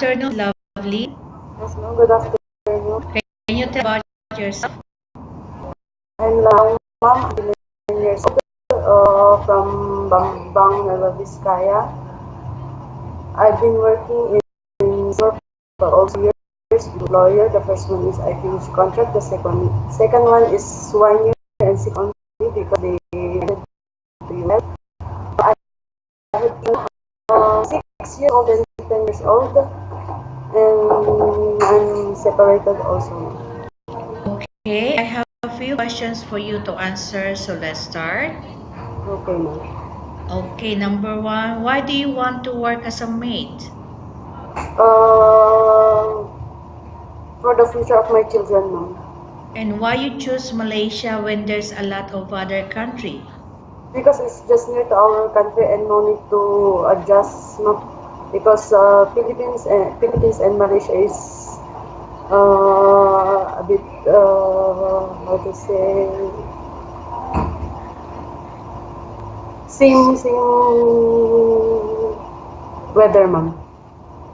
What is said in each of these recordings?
afternoon, Lovely. Yes, ma'am. Good afternoon. Can you tell about yourself? I'm Malong, ma'am. I'm 11 years old, from Bambang, Nueva Vizcaya. I've been working in Singapore for also years with lawyer. The first one is I finished contract. The second one is 1 year and 6 months only because they wanted to US. I had 6 years old and 10 years old, and I'm separated also. Okay, I have a few questions for you to answer, so let's start. Okay, ma'am. Okay, number one, why do you want to work as a maid? Uh, for the future of my children, ma'am. And why you choose Malaysia when there's a lot of other country? Because it's just near to our country and no need to adjust, no? Because Philippines and Malaysia is a bit how to say same weather, ma'am.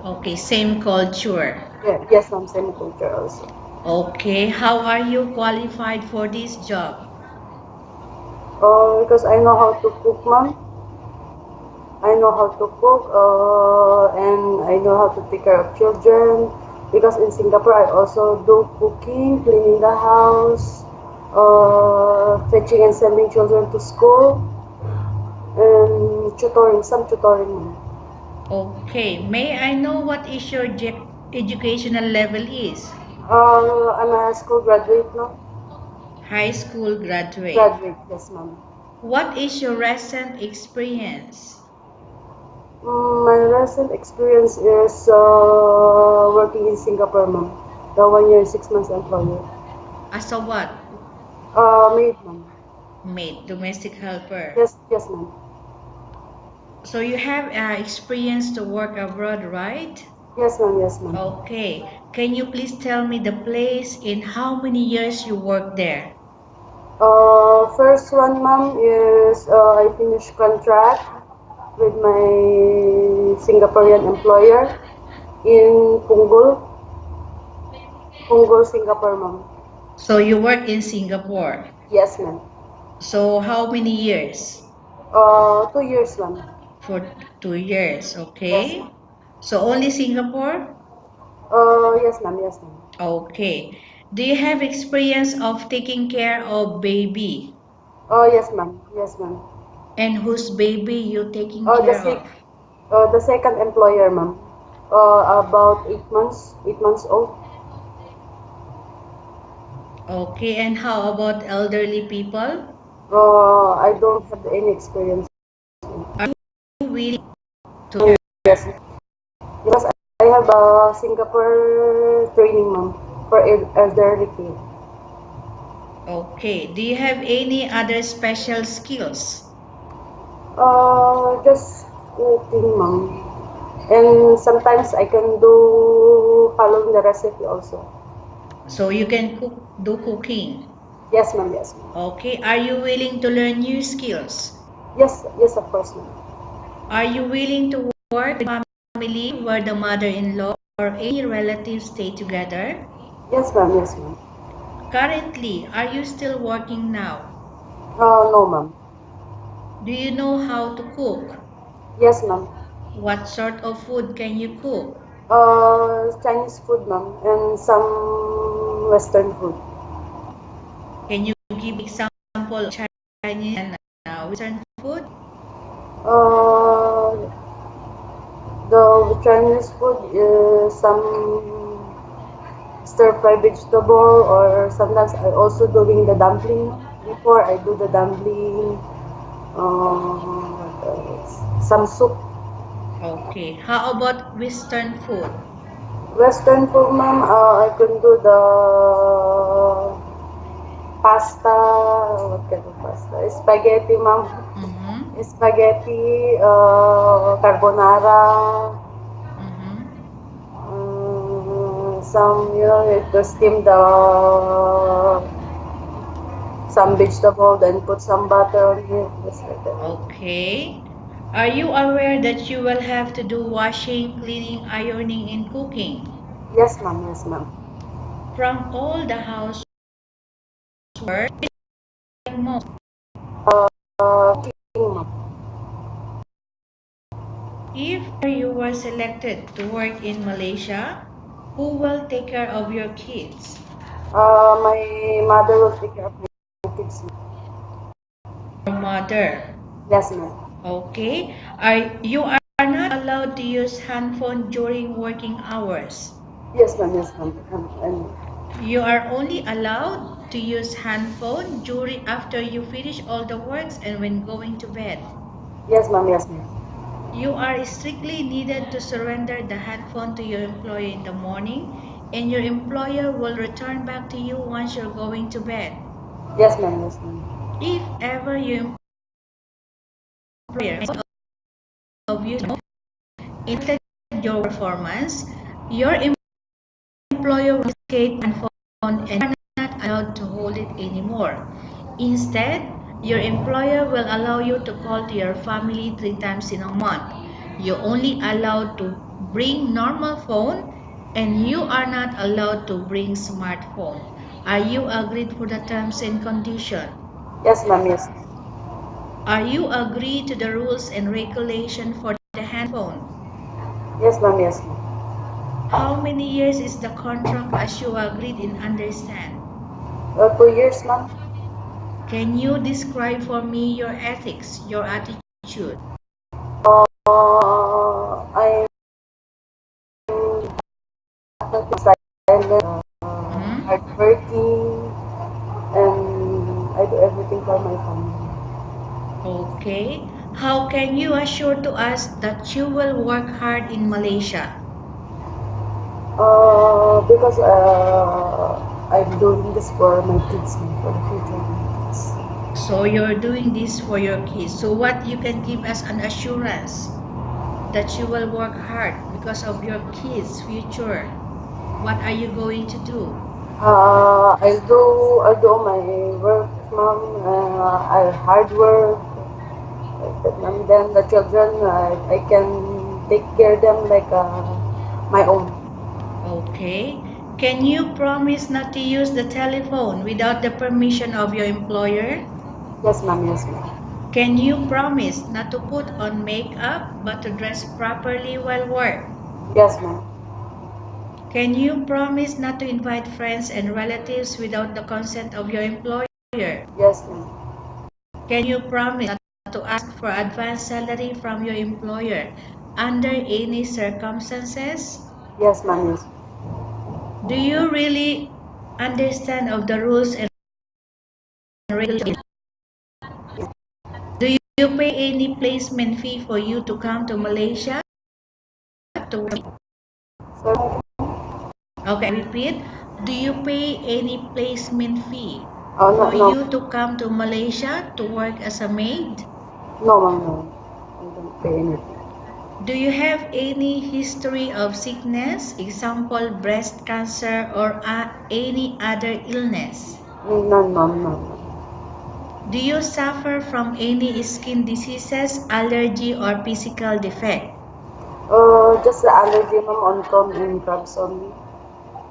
Okay, same culture. Yeah, yes, ma'am. Same culture also. Okay, how are you qualified for this job? Because I know how to cook, ma'am. I know how to cook, and I know how to take care of children. Because in Singapore, I also do cooking, cleaning the house, fetching and sending children to school, and some tutoring. Okay, may I know what is your educational level is? I'm a high school graduate now. High school graduate. Graduate, yes, ma'am. What is your recent experience? My recent experience is working in Singapore, ma'am. The 1 year, 6 months employer. As a what? Maid, ma'am. Maid, domestic helper. Yes, yes, ma'am. So you have experience to work abroad, right? Yes, ma'am. Yes, ma'am. Okay. Can you please tell me the place in how many years you worked there? First one, ma'am, is I finished contract with my Singaporean employer in Punggol, Singapore, ma'am. So you work in Singapore. Yes, ma'am. So how many years? 2 years, ma'am. For 2 years, Yes, okay. ma'am. So only Singapore? Yes, ma'am. Yes, ma'am. Okay. Do you have experience of taking care of baby? Yes, ma'am. Yes, ma'am. And whose baby you taking Uh, the care sec, of? the second employer, ma'am. About 8 months, 8 months old. Okay, and how about elderly people? I don't have any experience. Are you willing to Oh, care? yes, because I have a Singapore training, ma'am, for elderly care. Okay. Do you have any other special skills? Just cooking, ma'am. And sometimes I can do following the recipe also. So you can cook, do cooking. Yes, ma'am. Yes, ma'am. Okay. Are you willing to learn new skills? Yes, yes, of course, ma'am. Are you willing to work with family where the mother-in-law or any relatives stay together? Yes, ma'am. Yes, ma'am. Currently, are you still working now? No, ma'am. Do you know how to cook? Yes, ma'am. What sort of food can you cook? Chinese food, ma'am, and some Western food. Can you give example of Chinese and Western food? Uh, the Chinese food is some stir fry vegetable, or sometimes I also doing the dumpling. Before I do the dumpling, what else? Some soup. Okay. How about Western food? Western food, ma'am, I can do the pasta. What kind of pasta? Spaghetti, ma'am. Mm-hmm. Spaghetti, carbonara, some, you to steam the some vegetable, then put some butter on it, just like that. Okay. Are you aware that you will have to do washing, cleaning, ironing, and cooking? Yes, ma'am. Yes, ma'am. From all the housework, most. Cooking, ma'am. If you were selected to work in Malaysia, who will take care of your kids? My mother will take care of my kids. Your mother. Yes, ma'am. Okay. You are not allowed to use handphone during working hours. Yes, ma'am. Yes, ma'am. You are only allowed to use handphone during after you finish all the works and when going to bed. Yes, ma'am. Yes, ma'am. You are strictly needed to surrender the handphone to your employer in the morning, and your employer will return back to you once you're going to bed. Yes, ma'am. Yes, ma'am. If ever your employer of you affected your performance, your employer will confiscate and phone and you are not allowed to hold it anymore. Instead, your employer will allow you to call to your family 3 times in a month. You're only allowed to bring normal phone and you are not allowed to bring smartphone. Are you agreed for the terms and condition? Yes, ma'am. Yes. Are you agreed to the rules and regulation for the handphone? Yes, ma'am. Yes, ma'am. How many years is the contract as you agreed and understand? 2 years, ma'am. Can you describe for me your ethics, your attitude? I'm silent, Mhm. hardworking, and I do everything for my family. Okay. How can you assure to us that you will work hard in Malaysia? Because I'm doing this for my kids, ma'am, for the future of my kids. So you're doing this for your kids. So what you can give us an assurance that you will work hard because of your kids' future? What are you going to do? I'll do my work, mom. I hard work, and then the children, I can take care of them like my own. Okay. Can you promise not to use the telephone without the permission of your employer? Yes, ma'am. Yes, ma'am. Can you promise not to put on makeup but to dress properly while work? Yes, ma'am. Can you promise not to invite friends and relatives without the consent of your employer? Yes, ma'am. Can you promise not to ask for advance salary from your employer under any circumstances? Yes, ma'am. Yes. Do you really understand of the rules and regulations? Do you pay any placement fee for you to come to Malaysia to work? So, Okay, repeat. Do you pay any placement fee oh, no, for no, you to come to Malaysia to work as a maid? no, ma'am, no. I don't pay anything. Do you have any history of sickness, example breast cancer or any other illness? None, ma'am, none. Do you suffer from any skin diseases, allergy or physical defect? Just the allergy, ma'am, on prawn and crabs only.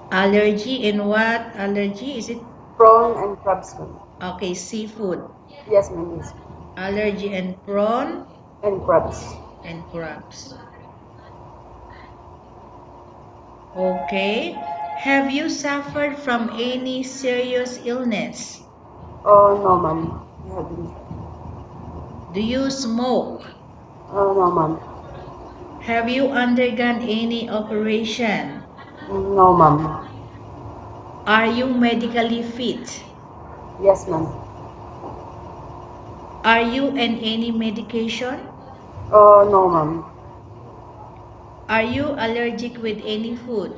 Allergy in what? Allergy is it? Prawn and crabs, ma'am. Okay, seafood. Yes, ma'am, yes. Allergy and prawn And crabs. and crabs. Okay. Have you suffered from any serious illness? Oh, no, ma'am. I haven't. Do you smoke? No, ma'am. Have you undergone any operation? No, ma'am. Are you medically fit? Yes, ma'am. Are you on any medication? No, ma'am. Are you allergic with any food?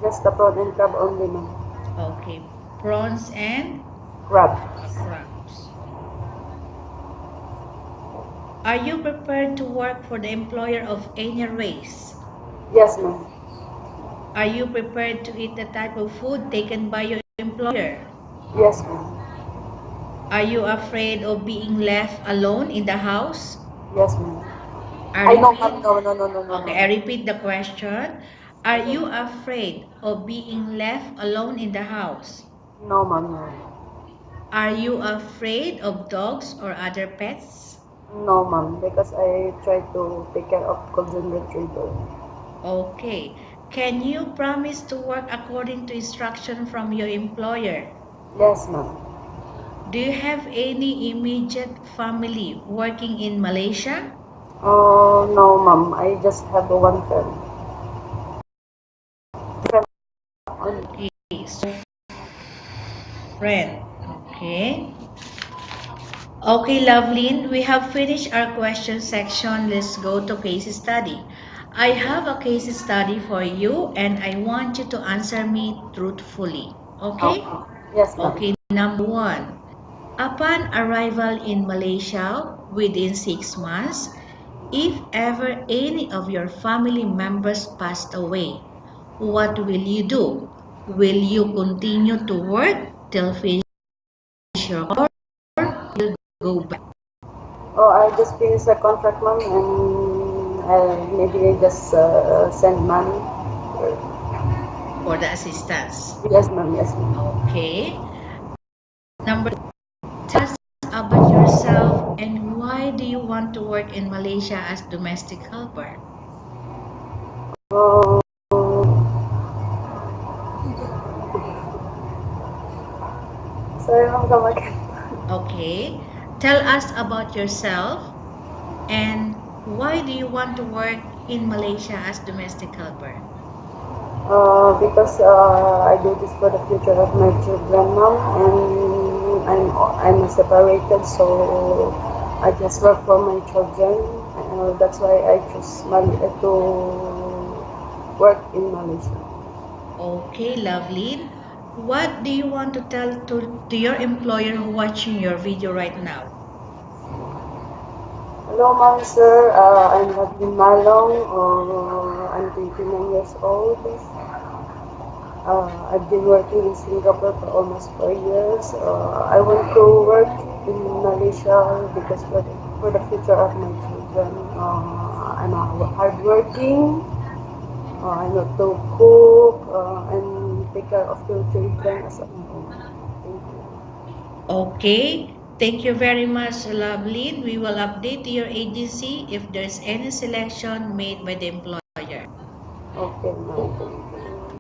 Just the prawn and crab only, ma'am. Okay, prawns and Crabs. crabs. Are you prepared to work for the employer of any race? Yes, ma'am. Are you prepared to eat the type of food taken by your employer? Yes, ma'am. Are you afraid of being left alone in the house? Yes, ma'am. I I know, repeat. ma'am. No, no, no, no, no, no, Okay, I no. repeat the question. Are Okay. you afraid of being left alone in the house? No, ma'am, no. Are you afraid of dogs or other pets? No, ma'am, because I try to take care of golden retriever. Okay. Can you promise to work according to instruction from your employer? Yes, ma'am. Do you have any immediate family working in Malaysia? Oh, no, ma'am. I just have one friend. Friend only. Okay, so friend. Okay. Okay, Lovelyn, we have finished our question section. Let's go to case study. I have a case study for you and I want you to answer me truthfully. Okay? Okay. Yes, ma'am. Okay, number one. Upon arrival in Malaysia within 6 months, if ever any of your family members passed away, what will you do? Will you continue to work till finish your course or will go back Oh, I just finished a contract, ma'am, and maybe I just send money. for the assistance? Yes, ma'am. Yes, ma'am. Okay. Number two, tell us about yourself and why do you want to work in Malaysia as domestic helper? Oh, sorry, ma'am, come again. Okay. Tell us about yourself and why do you want to work in Malaysia as domestic helper? Because I do this for the future of my children, ma'am, and I'm separated, so I just work for my children. That's why I choose to work in Malaysia. Okay, lovely. What do you want to tell to your employer who watching your video right now? Hello, ma'am, sir. I'm Lovelyn Malong. I'm 29 years old. I've been working in Singapore for almost 4 years. I want to work in Malaysia because for the future of my children. I'm hardworking. I know to cook and take care of your children as a own. Thank you. Okay, thank you very much, Lovelyn. We will update your agency if there's any selection made by the employer.